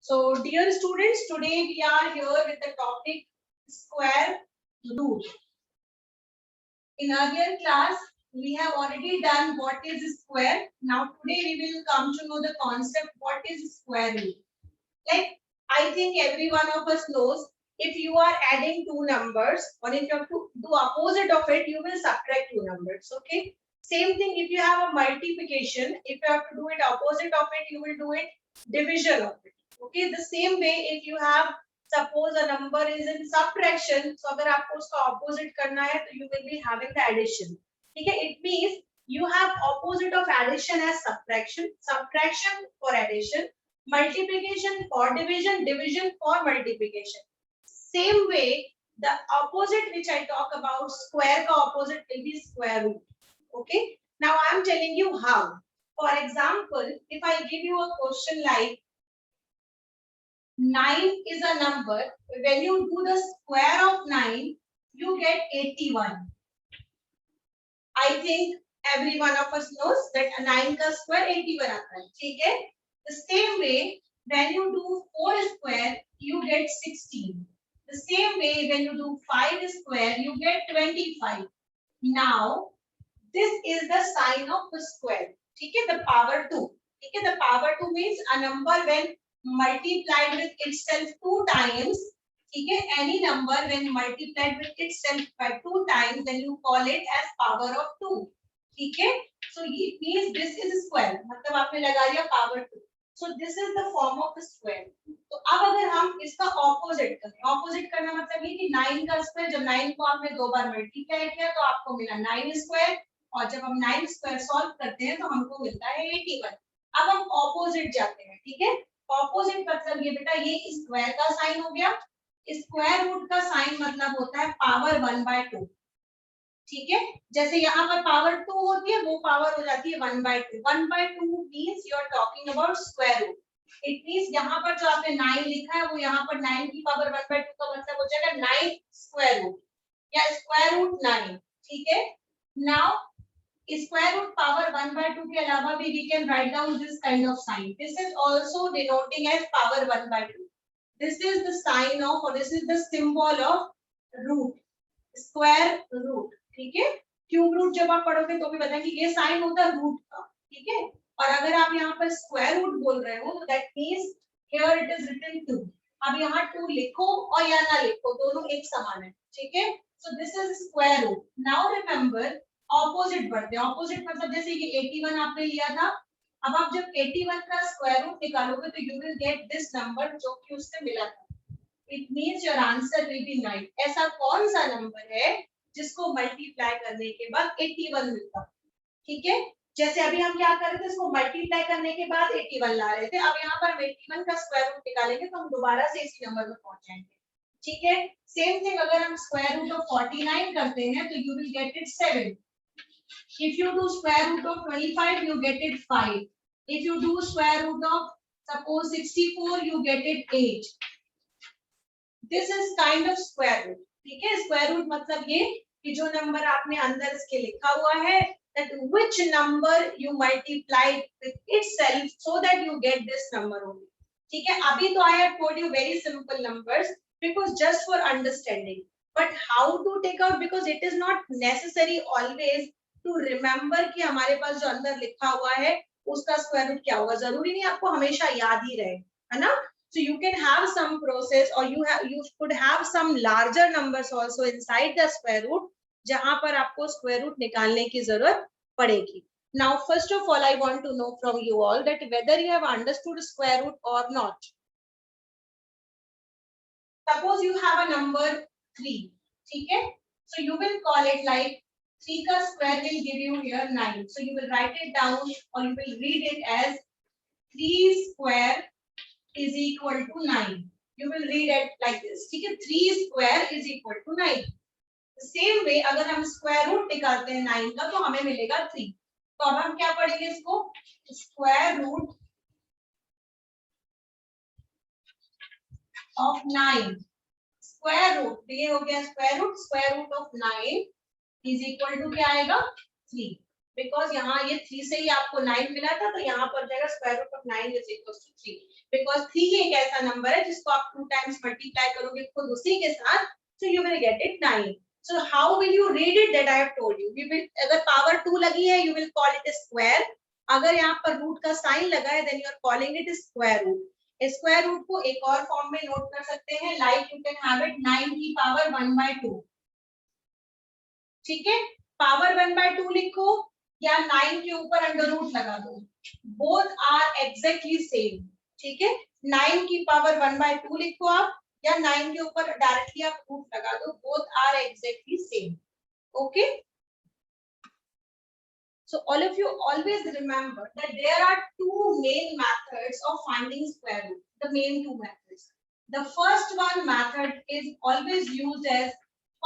So dear students, today we are here with the topic square root. In earlier class, we have already done what is square. Now today we will come to know the concept what is square root. Like I think every one of us knows if you are adding two numbers or if you have to do opposite of it, you will subtract two numbers. Okay. Same thing if you have a multiplication, if you have to do it opposite of it, you will do it division of it. Okay. The same way if you have suppose a number is in subtraction, so अगर आपको उसका opposite करना है तो you will be having the addition. ठीक है. It means you have opposite of addition as subtraction, subtraction for addition, multiplication for division, division for multiplication. Same way, the opposite which I talk about, square ka opposite will be square root. Okay. Now I am telling you how. For example, if I give you a question like 9 is a number, when you do the square of 9, you get 81. I think every one of us knows that 9 ka square 81 आता है. ठीक है. The same way, when you do 4 square, you get 16. The same way, when you do 5 square, you get 25. Now, this is the sign of the square. ठीक है, the power 2. ठीक है, the power 2 means a number when multiplied with itself 2 times. ठीक है, any number when multiplied with itself by 2 times, then you call it as power of 2. ठीक है, so it means this is square. मतलब आपने लगा लिया power 2. So this is the form of the square. तो अब अगर हम इसका opposite करें, opposite करना मतलब ये कि 9 का स्क्वायर, जब 9 को आपने दो बार मल्टीप्लाई किया तो आपको मिला 9 स्क्वायर, और जब हम 9 स्क्वायर सॉल्व करते हैं तो हमको मिलता है 81. अब हम opposite जाते हैं. ठीक है, opposite मतलब ये बेटा ये स्क्वायर का साइन हो गया. स्क्वायर रूट का साइन मतलब होता है पावर 1/2. ठीक है, जैसे यहाँ पर पावर 2 होती है वो पावर हो जाती है 1/2. 1/2 means you are talking about square root. It means यहाँ पर जो आपने 9 लिखा है वो यहाँ पर 9 की पावर 1/2 का मतलब हो जाएगा 9 स्क्वायर रूट या स्क्वायर रूट 9. ठीक है. नाउ स्क्वायर रूट पावर 1/2 के अलावा भी we can write down this kind of sign. This is also denoting as power 1/2. This is the sign of, or this is the symbol of root, square root. ठीक है, cube root जब आप पढ़ोगे तो भी बताएंगे ये साइन होता है रूट का. ठीक है, और अगर आप यहाँ पर स्क्वायर रूट बोल रहे हो तो that means here it is written 2. अब यहाँ 2 लिखो और या ना लिखो दोनों एक समान है. ठीक है, so this is square root. Now remember opposite बढ़ते हैं. ऑपोजिट मतलब जैसे ये 81 आपने लिया था, अब आप जब 81 का स्क्वायर रूट निकालोगे तो you will get this number जो कि उससे मिला था. It means your answer will be 9. ऐसा कौन सा नंबर है जिसको मल्टीप्लाई करने के बाद 81 मिलता? ठीक है, जैसे अभी हम क्या कर रहे थे, इसको मल्टीप्लाई करने के बाद 81 ला रहे थे. अब यहाँ पर हम 81 का स्क्वायर रूट निकालेंगे तो हम दोबारा से इसी नंबर में पहुंच जाएंगे. ठीक है, सेम थिंग अगर हम स्क्वायर रूट ऑफ 49 करते हैं तो you will get it 7. If you do square root of 25, you get it 5. If you do square root of suppose 64, you get it 8. This is kind of square root. ठीक है, square root मतलब ये कि जो number आपने अंदर इसके लिखा हुआ है, that which number you multiply with itself so that you get this number only. ठीक है, अभी तो I have told you very simple numbers because just for understanding. But how to take out, because it is not necessary always to remember कि हमारे पास जो अंदर लिखा हुआ है उसका स्क्वायर रूट क्या होगा. जरूरी नहीं आपको हमेशा याद ही रहे, है ना. So you can have some process or you could have some larger numbers also inside the square root जहां पर आपको स्क्वायर रूट निकालने की जरूरत पड़ेगी. Now first of all I want to know from you all that whether you have understood square root or not. Suppose you have a number 3. ठीक है, so you will call it like 3 का square will give you here 9. So you will write it down or you will read it as 3 square is equal to 9. You will read it like this. ठीक है, 3 square is equal to 9. The same way अगर हम square root निकालते हैं 9 का तो हमें मिलेगा 3. तो अब हम क्या पढ़ेंगे इसको, square root of 9. Square root, ये हो गया square root of 9 is equal to क्या आएगा 3. बिकॉज यहाँ ये 3 से ही आपको 9 मिला था तो यहाँ पर जाएगा square root of 9 is equal to 3. Because 3 एक ऐसा नंबर है जिसको आप 2 टाइम्स मल्टीप्लाई करोगे खुद उसी के साथ, so you will get it 9. So how will you read it? That I have told you. We will, अगर power 2 लगी है, you will call it a square. अगर यहाँ पर रूट का साइन लगा है, then you are calling it square root. Square root को एक और फॉर्म में नोट कर सकते हैं, like you can have it 9 की पावर 1/2. ठीक है, पावर 1/2 लिखो या 9 के ऊपर अंडर रूट लगा दो, बोथ आर एग्जैक्टली सेम. ठीक है, 9 की पावर 1/2 लिखो आप या 9 के ऊपर डायरेक्टली आप रूट लगा दो, both are exactly same. Okay, so all of you always remember that there are two main methods of finding square root. The main two methods. The first one method is always used as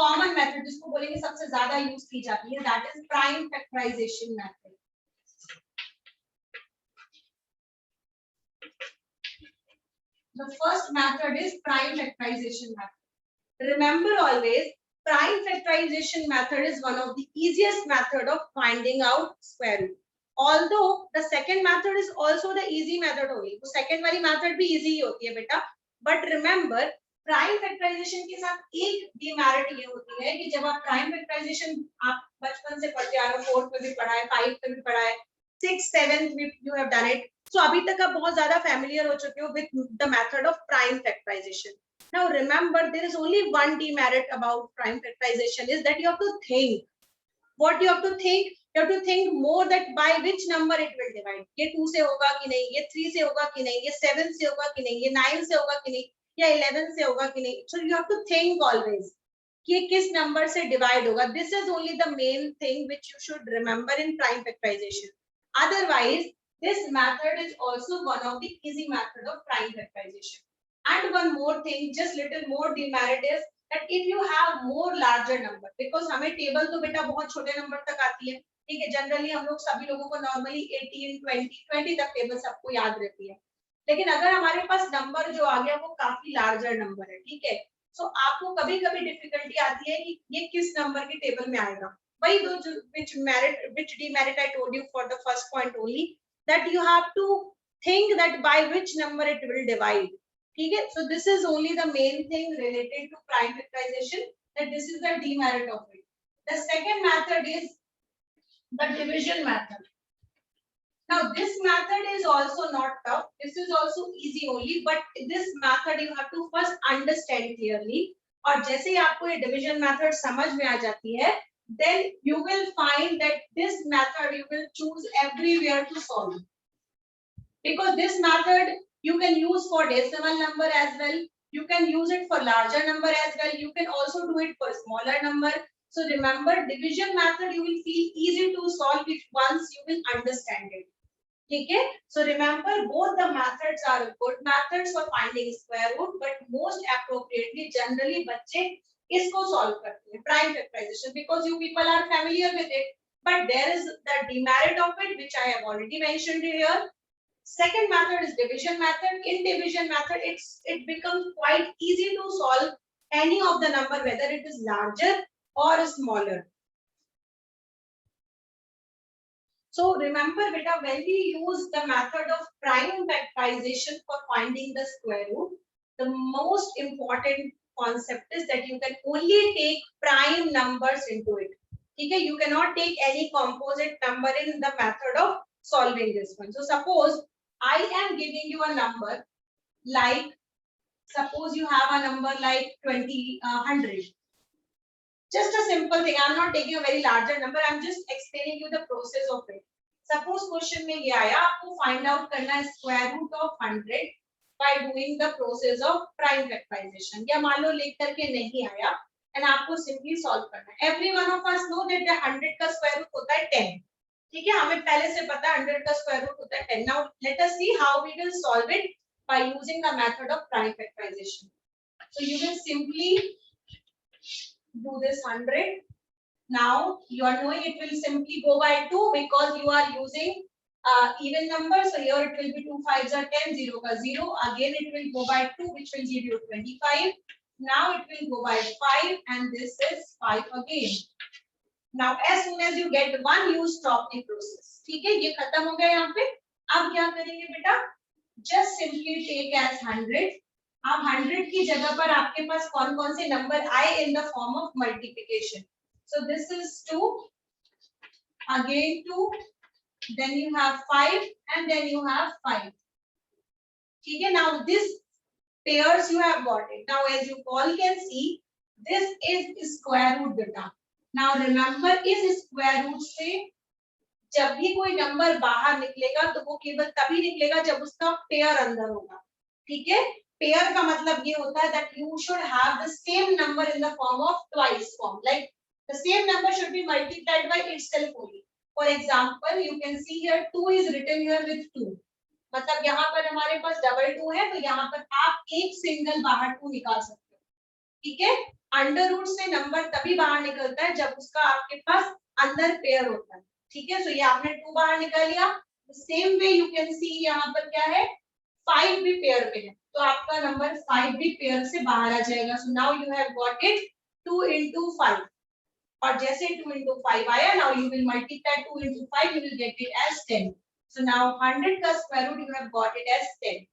common method, जिसको बोलेंगे सबसे ज्यादा use की जाती है, that is prime factorization method. The first method is prime factorization method. Remember always, prime factorization method is one of the easiest method of finding out square root. Although the second method is also the easy method only. तो second वाली method भी easy ही होती है बेटा. But remember, prime factorization के साथ एक demerit ये होती है कि जब आप prime factorization आप बचपन से पढ़ते आ रहे हो, 4th में भी पढ़ा है, 5th में भी पढ़ा है, 6th 7th में you have done it. So अभी तक आप बहुत ज्यादा familiar हो चुके हो with the method of prime factorization. Now remember, there is only one demerit about prime factorization is that you have to think. What you have to think? You have to think more that by which number it will divide. ये 2 से होगा कि नहीं, ये 3 से होगा कि नहीं, ये 7 से होगा कि नहीं, ये 9 से होगा कि नहीं, या 11 से होगा कि नहीं. So you have to think always कि ये किस number से divide होगा. This is only the main thing which you should remember in prime factorization. Otherwise, this method is also one of the easy method of prime factorization. And one more thing, just little more demerit is that if you have more larger number, because हमें table तो बेटा बहुत छोटे number तक आती है, ठीक है, generally हम लोग सभी लोगों को normally 18, 20 तक table सबको याद रहती है. लेकिन अगर हमारे पास number जो आ गया वो काफी larger number है, ठीक है, so आपको कभी-कभी difficulty आती है कि ये किस number के table में आएगा. वही दो which demerit I told you for the first point only, that you have to think that by which number it will divide. ठीक है, so this is only the main thing related to prime factorization, that this is the demerit of it. The second method is the division method. Now this method is also not tough, this is also easy only, but this method you have to first understand clearly. और जैसे ही आपको ये division method समझ में आ जाती है, then you will find that this method you will choose everywhere to solve, because this method you can use for decimal number as well, you can use it for larger number as well, you can also do it for smaller number. So remember, division method you will feel easy to solve it once you will understand it. ठीक है, so remember both the methods are good methods for finding square root, but most appropriately generally बच्चे इसको solve करते हैं prime factorization, because you people are familiar with it, but there is the demerit of it which I have already mentioned here. Second method is division method. In division method, it becomes quite easy to solve any of the number, whether it is larger or smaller. So remember, beta, when we use the method of prime factorization for finding the square root, the most important concept is that you can only take prime numbers into it. Okay, you cannot take any composite number in the method of solving this one. So suppose I am giving you a number like, suppose you have a number like 100. Just a simple thing. I'm not taking a very larger number. I'm just explaining you the process of it. Suppose question में ये आया, आपको find out करना है square root of 100 by doing the process of prime factorization. या मान लो लिख करके नहीं आया, and आपको simply solve करना है. Every one of us know that the 100 का square root होता है 10. ठीक है, हमें पहले से पता है 100 का square root होता है 10. Now let us see how we will solve it by using the method of prime factorization. So you will simply do this 100. Now you are knowing it will simply go by 2 because you are using even number. So here it will be 2 5s are 10, 0 ka 0. Again it will go by 2, which will give you 25. Now it will go by 5, and this is 5 again. Now as soon as you get 1, you stop the process. ठीक है, ये खत्म हो गया यहाँ पे. अब क्या करेंगे बेटा? just simply take as 100. अब 100 की जगह पर आपके पास कौन कौन से नंबर आए in the form of multiplication. So this is 2, again 2, then you have 5 and then you have 5. ठीक है, now this pairs you have got it. Now as you all can see, this is square root beta. Now remember इस square root से जब भी कोई number बाहर निकलेगा तो वो केवल तभी निकलेगा जब उसका पेयर अंदर होगा. ठीक है, पेयर का मतलब ये होता है that you should have the same number in the form of twice form, like the same number should be multiplied by itself only. For example, you can see here 2 is written here with 2. मतलब यहाँ पर हमारे पास double 2 है तो यहाँ पर आप एक सिंगल बाहर 2 निकाल सकते हो. ठीक है, अंडर रूट से नंबर तभी बाहर निकलता है जब उसका आपके पास अंदर पेयर होता है. ठीक है, सो ये आपने 2 बाहर निकाल लिया. Same way you can see यहाँ पर क्या है, 5 भी पेयर पे है तो आपका नंबर 5 भी पेयर से बाहर आ जाएगा. So now you have got it 2 into 5. और जैसे 2 into 5 आया, now you will multiply 2 into 5, you will get it as 10. So now 100 का square root you have got it as 10.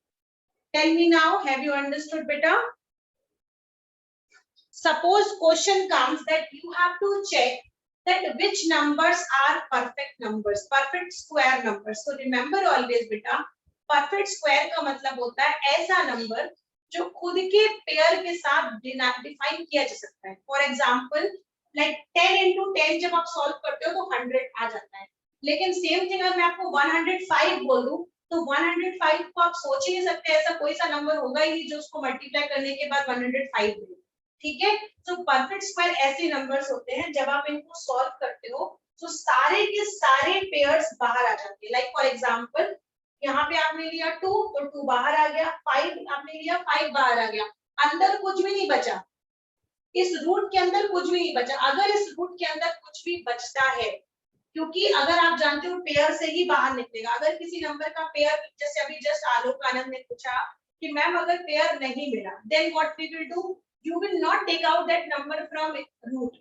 Tell me now, have you understood beta? Suppose question comes that you have to check that which numbers are perfect numbers, perfect square numbers. So remember always beta, perfect square का मतलब होता है ऐसा number जो खुद के pair के साथ डिफाइन किया जा सकता है. फॉर एग्जाम्पल लाइक 10 into 10 जब आप सॉल्व करते हो तो 100 आ जाता है. लेकिन सेम थिंग अगर मैं आपको 105 बोल दूं तो 105 को आप सोच ही नहीं सकते, ऐसा कोई सा नंबर होगा ही नहीं जो उसको मल्टीप्लाई करने के बाद 105 दे. ठीक है, तो परफेक्ट स्क्वायर ऐसे नंबर्स होते हैं जब आप इनको सॉल्व करते हो तो सारे के सारे पेयर्स बाहर आ जाते हैं. लाइक फॉर एग्जांपल यहाँ पे आपने लिया 2 तो 2 बाहर आ गया, 5 आपने लिया 5 बाहर आ गया, अंदर कुछ भी नहीं बचा. इस रूट के अंदर कुछ भी नहीं बचा. अगर इस रूट के अंदर कुछ भी बचता है, क्योंकि अगर आप जानते हो पेयर से ही बाहर निकलेगा. अगर किसी नंबर का पेयर, जैसे अभी जस्ट आलोक आनंद ने पूछा कि मैम अगर पेयर नहीं मिला, then what we will do, you will not take out that number from root.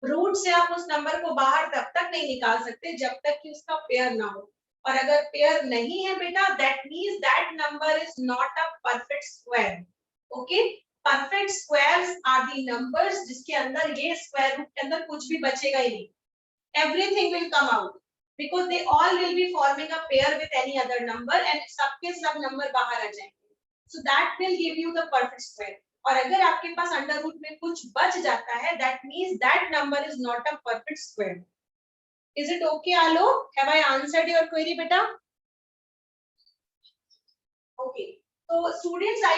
Root से आप उस नंबर को बाहर तब तक नहीं निकाल सकते जब तक कि उसका पेयर ना हो. और अगर पेयर नहीं है बेटा, that means that number is not a perfect square. Okay, perfect squares are the numbers जिसके अंदर ये square root के अंदर कुछ भी बचेगा ही नहीं. Everything will come out because they all will be forming a pair with any other number and सबके सब नंबर बाहर आ जाएंगे. So that will give you the perfect square. और अगर आपके पास अंडर रूट में कुछ बच जाता है, that means that number is not a perfect square. Is it okay, Alok? Have I answered your query, beta? Okay. So students, I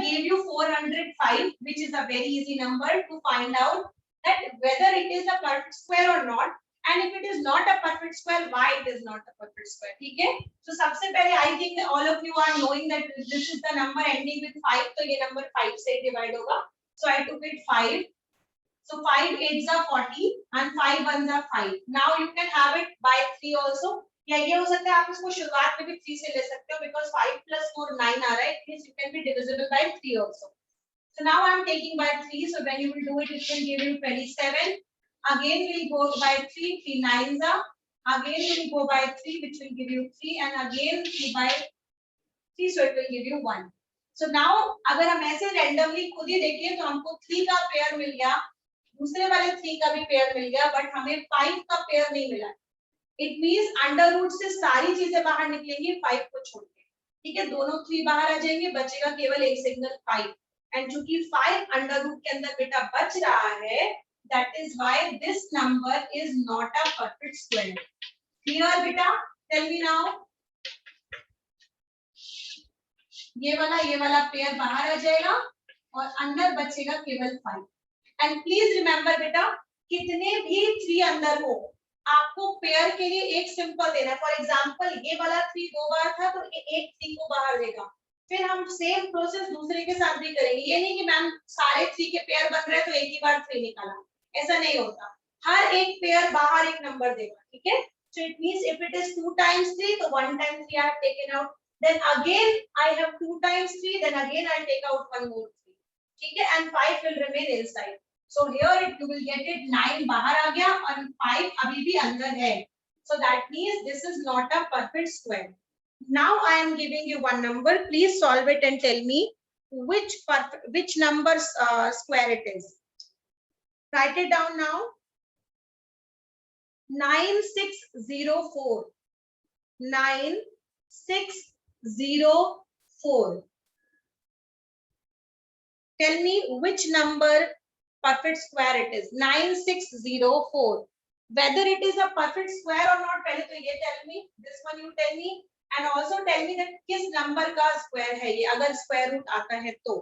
gave you 405, which is a very easy number to find out that whether it is a perfect square or not. And if it is not a perfect square, why it is not a perfect square? ठीक है, so सबसे पहले I think all of you are knowing that this is the number ending with 5, तो ये number 5 से divide होगा. So I took it 5. So 5 8s are 40 and 5 1s are 5. Now you can have it by 3 also. या ये हो सकता है आप इसको शुरुआत में भी 3 से ले सकते हो because 5 plus 4 9 आ रहा है. It means you can be divisible by 3 also. So now I am taking by 3. So when you will do it, it can give you 27. Again we'll go by 3, 3 9s are. Again we'll go by 3, which will give you 3, and again 3 by 3, so it will give you 1. So now अगर हम ऐसे randomly खुद ही देखें तो हमको 3 का pair मिल गया, दूसरे वाले 3 का भी पेयर मिल गया, बट हमें 5 का पेयर नहीं मिला. It means अंडर रूट से सारी चीजें बाहर निकलेंगी 5 को छोड़ के. ठीक है, दोनों 3 बाहर आ जाएंगे, बचेगा केवल एक सिंगल 5. एंड चूंकि 5 अंडर रूट के अंदर बेटा बच रहा है, that is why this number is not a perfect square. Clear beta? Tell me now. ये वाला पेयर बाहर आ जाएगा और अंदर बचेगा केवल 5. एंड प्लीज रिमेंबर बेटा, कितने भी 3 अंदर हो, आपको पेयर के लिए एक सिंपल देना है. फॉर एग्जांपल ये वाला 3 2 बार था तो ये एक 3 को बाहर देगा. फिर हम सेम प्रोसेस दूसरे के साथ भी करेंगे. ये नहीं कि मैम सारे 3 के पेयर बन रहे हैं तो एक ही बार 3 निकाला, ऐसा नहीं होता. हर एक पेयर बाहर एक नंबर देगा. ठीक है, so it means if it is 2 times 3 तो 1 times 3 I have taken out, then again I have 2 times 3, then again I'll take out one more 3. ठीक है, and 5 will remain inside. So here you will get it 9 बाहर आ गया और 5 अभी भी अंदर है. So that means this is not a perfect square. Now I am giving you one number. Please solve it and tell me which number square it is. Write it down now. 9604. 9604. Tell me which number perfect square it is. 9604. Whether it is a perfect square or not, पहले तो ये tell me. This one you tell me, and also tell me that किस number का square है ये, अगर square root आता है तो.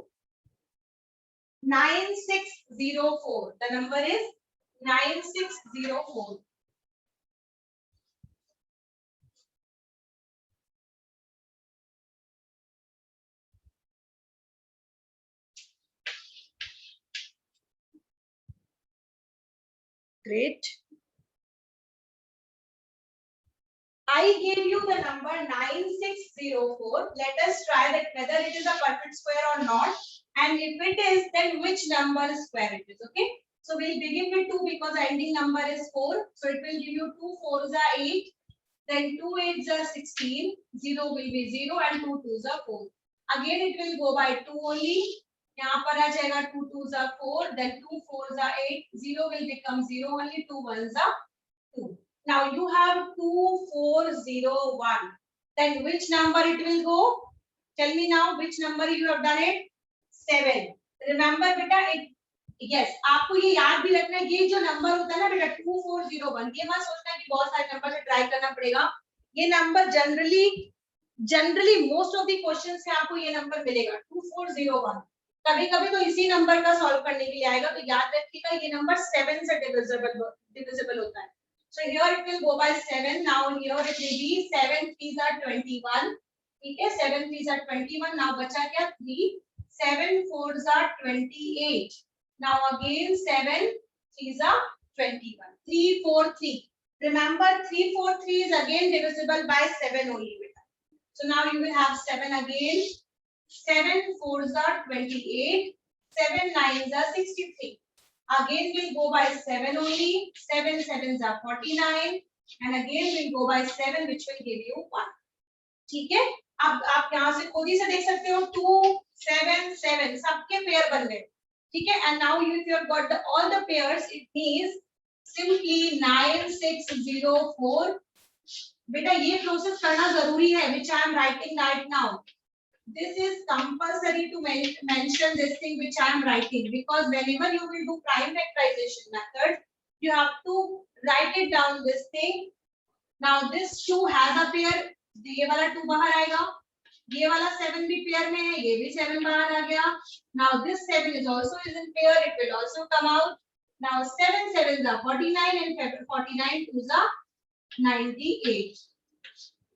9604. The number is 9604. Great. I gave you the number 9604. Let us try that whether it is a perfect square or not. And if it is, then which number square it is. Okay. So we'll begin with 2 because the ending number is 4. So it will give you 2 4s are 8. Then 2 8s are 16. 0 will be 0 and 2 2s are 4. Again it will go by 2 only. यहाँ पर आ जाएगा 2 2s are 4. Then 2 4s are 8. 0 will become 0 only. 2 1s are 2. Now you have 2401. Then which number it will go? Tell me now which number you have done it? 7. Remember बेटा it. Yes, आपको ये याद भी रखना है ये जो number होता है ना बेटा 2401. ये मत सोचना कि बहुत सारे नंबर से ट्राई करना पड़ेगा. ये number generally most of the questions में आपको ये नंबर मिलेगा 2401. कभी कभी तो इसी नंबर का सॉल्व करने के लिए आएगा तो याद रखिएगा ये नंबर 7 से डिविजिबल होता है. So here it will go by 7. Now here it will be 7 3s are 21. ठीक है 7 3s are 21. Now बचा क्या 3. 7 4s are 28. Now again 7 3s are 21. 3 4 3. Remember 3 4 3 is again divisible by 7 only. So now you will have 7 again. 7 4s are 28. 7 9s are 63. Again we'll go by 7 only. 7 7s are 49. And again we'll go by 7 which will give you 1. ठीक है अब आप यहाँ से खुद ही से देख सकते हो 2 7 7 सबके पेयर बन गए. ठीक है and now if you have got all the pairs it means simply 9604. बेटा ये प्रोसेस करना जरूरी है which I am writing right now. This is compulsory to mention this thing which I am writing because whenever you will do prime factorization method, you have to write it down this thing. Now this 2 has a pair. ये वाला 2 बाहर आएगा. ये वाला 7 भी pair में है. ये भी 7 बाहर आ गया. Now this 7 is also in pair. It will also come out. Now 7 7s are 49 and 49 2s are 98.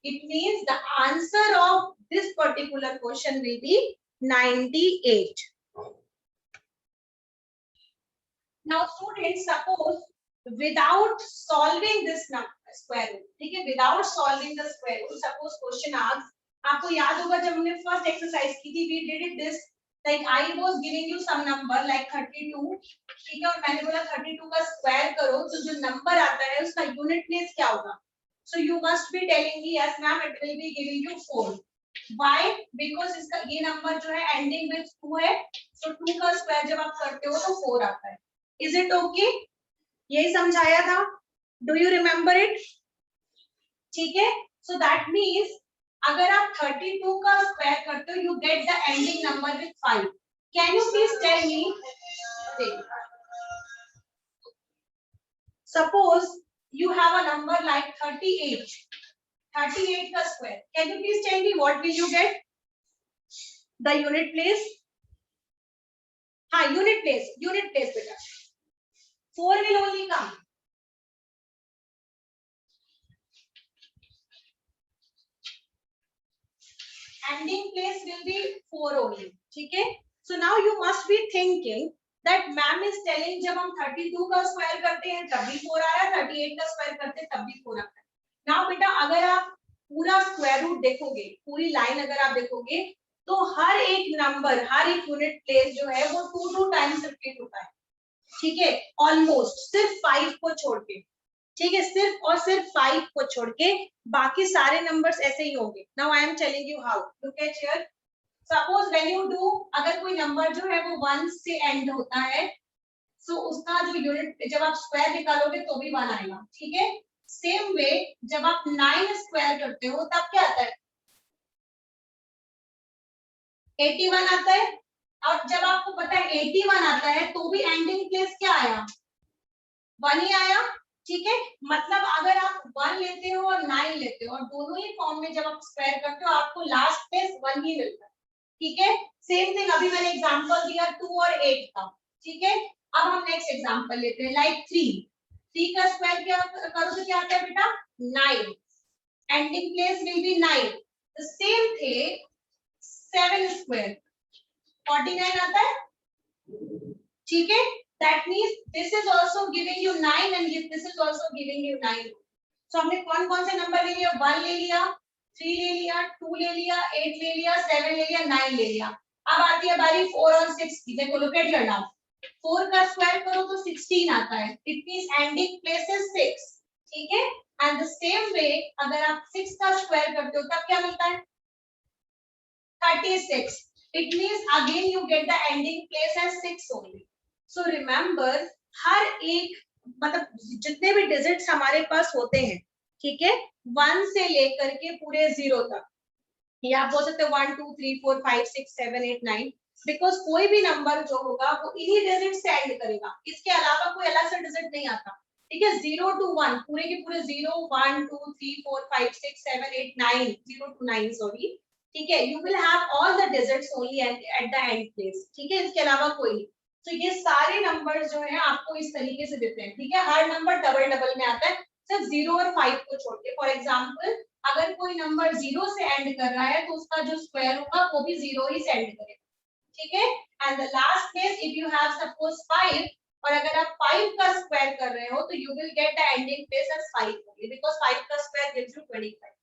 It means the answer of this particular question will be 98. Now students, suppose without solving this square root, ठीक है, without solving the square root, suppose question asks, आपको याद होगा जब हमने first exercise की थी, we did it this, like I was giving you some number like 32, ठीक है, और मैंने बोला 32 का square करो, तो जो number आता है उसका unit place क्या होगा? So you must be telling me yes ma'am it will be giving you 4. Why? Because इसका ये number जो है ending with 2 है, so 2 का square जब आप करते हो तो 4 आता है. Is it okay? यही समझाया था. Do you remember it? ठीक है. So that means अगर आप 32 का square करते हो you get the ending number with 5. Can you please tell me? Suppose you have a number like 38. 38 का square. Can you please tell me what will you get? The unit place. हाँ unit place बेटा. 4 will only come. Ending place will be 4 only. ठीक है. So now you must be thinking that ma'am is telling जब हम 32 का square करते हैं तब भी 4 आ रहा है, 38 का square करते हैं तब भी 4 आता है. Now बेटा अगर आप पूरा square root देखोगे, पूरी line अगर आप देखोगे, तो हर एक number, हर एक unit place जो है वो 2 times repeat होता है. ठीक है, almost सिर्फ 5 को छोड़ के. ठीक है, सिर्फ और सिर्फ 5 को छोड़ के बाकी सारे नंबर्स ऐसे ही होंगे. Now I am telling you how. Look at here. Suppose when you do, अगर कोई नंबर जो है वो 1 से एंड होता है, सो उसका जो यूनिट जब आप स्क्वायर निकालोगे तो भी 1 आएगा. ठीक है, सेम वे जब आप 9 स्क्वायर करते हो तब क्या आता है? 81 आता है. और जब आपको पता है 81 आता है तो भी एंडिंग प्लेस क्या आया? 1 ही आया. ठीक है, मतलब अगर आप 1 लेते हो और 9 लेते हो और दोनों ही फॉर्म में जब आप स्क्वायर करते हो आपको लास्ट प्लेस 1 ही मिलता है. ठीक है, सेम थिंग अभी मैंने एग्जांपल दिया 2 और 8 का. ठीक है, अब हम नेक्स्ट एग्जांपल लेते हैं लाइक 3 का स्क्वायर क्या करो तो क्या आता है बेटा? 9. Ending place will be 9. The same thing 7 square 49 आता है. ठीक है, that means this is also giving you 9 and this is also giving you 9. so हमने कौन कौन से नंबर ले लिया? 1 ले लिया, 3 ले लिया, 2 ले लिया, 8 ले लिया, 7 ले लिया, 9 ले लिया. अब आती है बारी 4 और 6 की. देखो look at your now. 4 का स्क्वायर करो तो 16 आता है. It means ending place is 6. ठीक है, and the same way अगर आप 6 का स्क्वायर करते हो तब क्या मिलता है? 36. It means again you get the ending place as 6 only. So remember, हर एक मतलब जितने भी डिजिट्स हमारे पास होते हैं, ठीक है, 1 से लेकर के पूरे 0 तक, या आप बोल सकते हो 1 2 3 4 5 6 7 8 9, बिकॉज कोई भी नंबर जो होगा वो इन्हीं डिजिट से एंड करेगा. इसके अलावा कोई अलग से डिजिट नहीं आता. ठीक है, 0 to 1 पूरे के पूरे 0 1 2 3 4 5 6 7 8 9 0 to 9 सॉरी. ठीक है, you will have all the digits only at the end place. ठीक है, इसके अलावा कोई नहीं. तो ये सारे नंबर्स जो है आपको इस तरीके से देते हैं. ठीक है, हर नंबर डबल डबल में आता है सिर्फ 0 और 5 को छोड़ के. फॉर एग्जांपल अगर कोई नंबर 0 से एंड कर रहा है तो उसका जो स्क्वायर होगा वो भी 0 ही से एंड करेगा. ठीक है, and the last case if you have suppose 5 और अगर आप 5 का स्क्वायर कर रहे हो तो you will get the ending place as 5 only because 5 का स्क्वायर गिव्स यू 25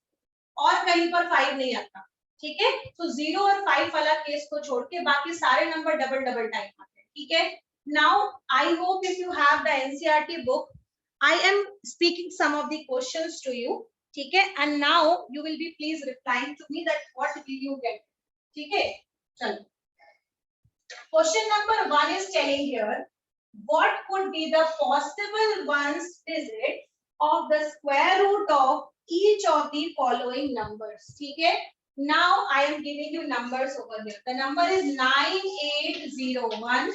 और कहीं पर 5 नहीं आता. ठीक है, तो 0 और 5 वाला केस को छोड़ के बाकी सारे नंबर डबल डबल टाइम आते हैं. ठीक है, now I hope if you have the NCERT book, I am speaking some of the questions to you. ठीक है, and now you will be please replying to me that what will you get. ठीक है, चलो. Question number 1 is telling here what could be the possible ones digit of the square root of each of the following numbers. ठीक है, now I am giving you numbers over here. The number is 9801.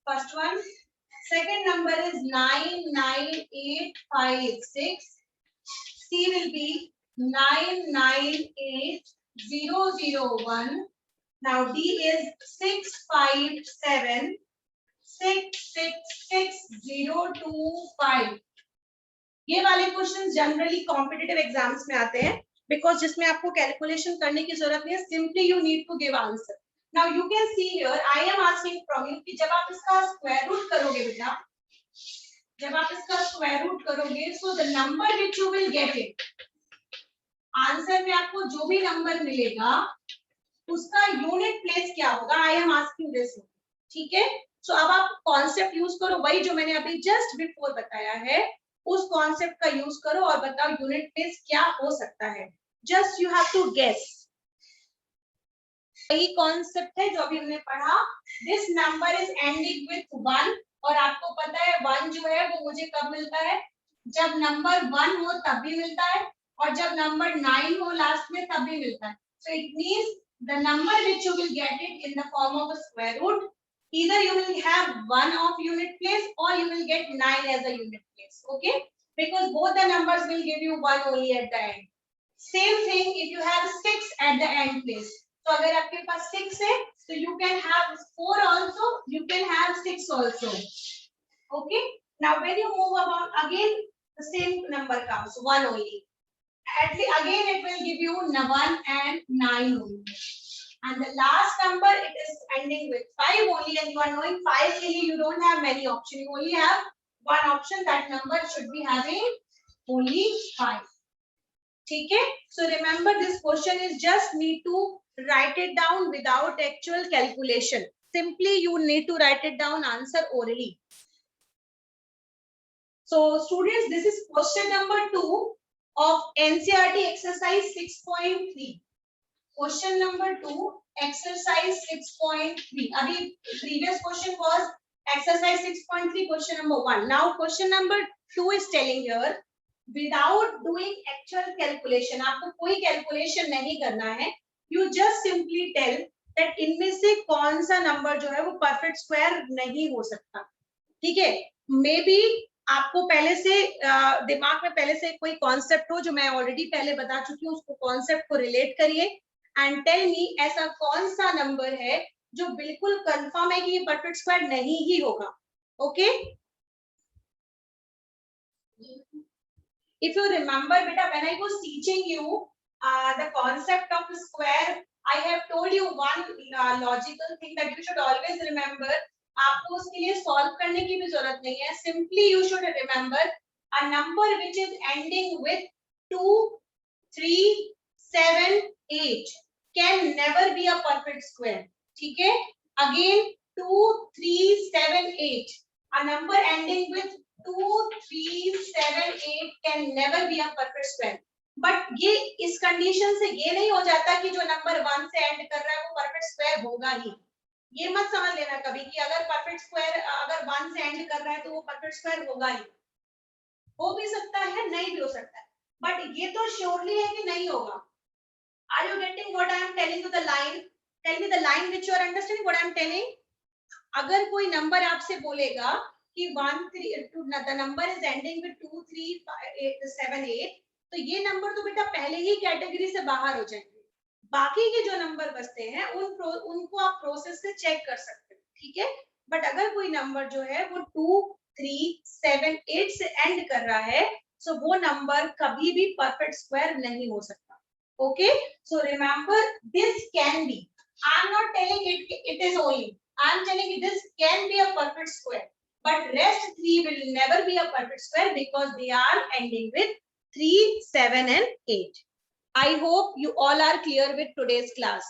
First one. Second number is 99856. C will be 998001. Now D is 657666025. ये वाले question generally competitive exams में आते हैं because जिसमें आपको calculation करने की जरूरत नहीं है. Simply you need to give answer. Now you can see here I am asking from you कि जब आप इसका स्क्वायर रूट करोगे बेटा, जब आप इसका स्क्वायर रूट करोगे so the number which you will get it, answer में आपको जो भी नंबर मिलेगा उसका यूनिट प्लेस क्या होगा. I am asking this. ठीक है, सो अब आप कॉन्सेप्ट यूज करो, वही जो मैंने अभी जस्ट बिफोर बताया है उस कॉन्सेप्ट का यूज करो और बताओ यूनिट प्लेस क्या हो सकता है. Just you have to guess. यही कॉन्सेप्ट है जो अभी हमने पढ़ा. This number is ending with 1 और आपको पता है 1 जो है वो मुझे कब मिलता है? जब नंबर 1 हो तब भी मिलता है और जब नंबर 9 हो लास्ट में तब भी मिलता है. So it means the number which you will get it in the form of a square root, either you will have 1 of unit place or you will get 9 as a unit place. Okay, because both the numbers will give you 1 only at the end. Same thing if you have 6 at the end place. तो अगर आपके पास 6 है तो you can have 4 also, you can have 6 also. Okay, now when you move about again the same number comes 1 only. Again it will give you 1 and 9 only. And the last number it is ending with 5 only, and you are knowing 5 only you don't have many options, you only have one option. That number should be having only 5. ठीक है, so remember this question is just need to write it down without actual calculation. Simply you need to write it down answer orally. So students, this is question number 2 of NCERT exercise 6.3. Question number 2, exercise 6.3. Abhi previous question was exercise 6.3, question number 1. Now question number 2 is telling here, without doing actual calculation, आपको कोई calculation नहीं करना है, you just simply tell that इनमें से कौन सा number जो है वो perfect square नहीं हो सकता. ठीक है, मे बी आपको पहले से दिमाग में पहले से कोई कॉन्सेप्ट हो जो मैं ऑलरेडी पहले बता चुकी हूँ, उसको कॉन्सेप्ट को रिलेट करिए एंड टेल मी ऐसा कौन सा नंबर है जो बिल्कुल कंफर्म है कि ये परफेक्ट स्क्वायर नहीं ही होगा. ओके, इफ यू रिमेंबर बेटा, when I was teaching you the concept of square, I have told you one logical thing that you should always remember. आपको उसके लिए सॉल्व करने की भी जरूरत नहीं है. Simply you should remember a number which is ending with 2, 3, 7, 8 can never be a perfect square. ठीक है, again 2, 3, 7, 8, a number ending with 2, 3, 7, 8 can never be a perfect square. But ये इस कंडीशन से ये नहीं हो जाता कि जो नंबर 1 से एंड कर रहा है वो परफेक्ट स्क्वायर होगा ही. ये मत समझ लेना कभी कि अगर परफेक्ट स्क्वायर अगर 1 से एंड कर रहा है तो वो परफेक्ट स्क्वायर होगा ही. हो भी सकता है, नहीं भी हो सकता है, बट ये तो श्योरली है कि नहीं होगा. Are you getting what I am telling you? The line, tell me the line which you are understanding what I am telling. अगर कोई नंबर आपसे बोलेगा कि 1, 3, the number is ending with 2, 3, 8, 7, 8, तो ये नंबर तो बेटा पहले ही कैटेगरी से बाहर हो जाएंगे. बाकी के जो नंबर बचते हैं उनको आप प्रोसेस से चेक कर सकते हो. ठीक है, बट अगर कोई नंबर जो है वो 2, 3, 7, 8 से एंड कर रहा है, सो वो नंबर कभी भी परफेक्ट स्क्वायर नहीं हो सकता. Okay, so remember this can be. I am not telling it is only, I am telling this can be a perfect square, but rest 3 will never be a perfect square because they are ending with 3, 7 and 8. I hope you all are clear with today's class.